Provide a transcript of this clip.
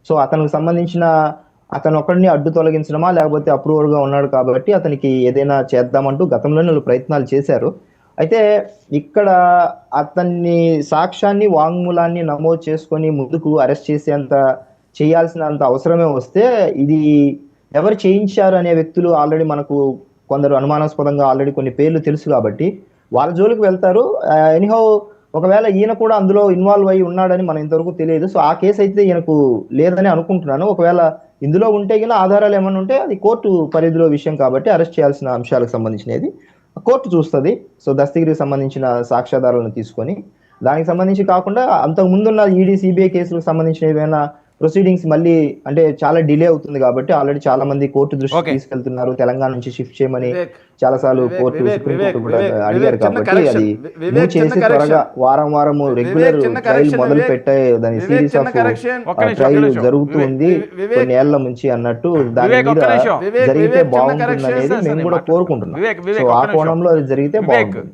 So అతనికి సంబంధించిన అతను ఒక్కడిని అడ్డు తొలగించడమా లేకపోతే అప్రూవర్ గా ఉన్నాడు కాబట్టి అతనికి ఏదైనా చేద్దామంటూ గతంలోనే వాళ్ళు ప్రయత్నాలు చేశారు. అయితే ఇక్కడ అతన్ని సాక్ష్యాన్ని వాంగ్మూలాన్ని నమోదు చేసుకొని ముందుకు అరెస్ట్ చేసేంత చేయాల్సినంత అవసరమే వస్తే ఇది ఎవరు చేయించారు అనే వ్యక్తులు ఆల్రెడీ మనకు కొందరు అనుమానాస్పదంగా ఆల్రెడీ కొన్ని పేర్లు తెలుసు కాబట్టి వాళ్ళ జోలికి వెళ్తారు. ఎనీహౌ ఒకవేళ ఈయన కూడా అందులో ఇన్వాల్వ్ అయి ఉన్నాడని మనం ఇంతవరకు తెలియదు. సో ఆ కేసు అయితే ఈయనకు లేదని అనుకుంటున్నాను. ఒకవేళ ఇందులో ఉంటే గిన ఆధారాలు ఏమైనా ఉంటే అది కోర్టు పరిధిలో విషయం కాబట్టి అరెస్ట్ చేయాల్సిన అంశాలకు సంబంధించినది కోర్టు చూస్తుంది. సో దస్తగిరికి సంబంధించిన సాక్ష్యాధారాలను తీసుకొని దానికి సంబంధించి కాకుండా అంతకు ముందున్న ఈడీ సిబిఐ కేసులకు సంబంధించిన ఏమైనా ప్రొసీడింగ్స్ మళ్ళీ అంటే చాలా డిలే అవుతుంది కాబట్టి ఆల్రెడీ చాలా మంది కోర్టు దృష్టికి ఓకే తీసుకెళ్తున్నారు. తెలంగాణ నుంచి షిఫ్ట్ చేయమని వివేక్ చాలా సార్లు Vivek court Vivek supreme Vivek court కూడా వివేక్ అడిగారు వివేక్ చిన్న కాబట్టి కరెక్షన్ అది మూవ్ వివేక్ చిన్న చేసి త్వరగా కరెక్షన్ వారం వివేక్ రెగ్యులర్ చిన్న ట్రయల్ కరెక్షన్ మొదలు వివేక్ పెట్టే దాని వివేక్ సిరీస్ చిన్న ఆఫ్ కరెక్షన్ ఒక్క నిమిషం ట్రయల్ జరుగుతూ వివేక్ ఉంది వివేక్ కొన్ని ఏళ్ల నుంచి అన్నట్టు దాని వివేక్ మీద ఒక్క నిమిషం వివేక్ జరిగితే వివేక్ చిన్న బాగుంటుంది కరెక్షన్ అనేది సార్ మేము నేను కూడా మాట్లాడతాను. కోరుకుంటున్నాం. వివేక్ సో వివేక్ ఆ ఒక్క నిమిషం కోణంలో అది జరిగితే వివేక్ బాగుంటుంది.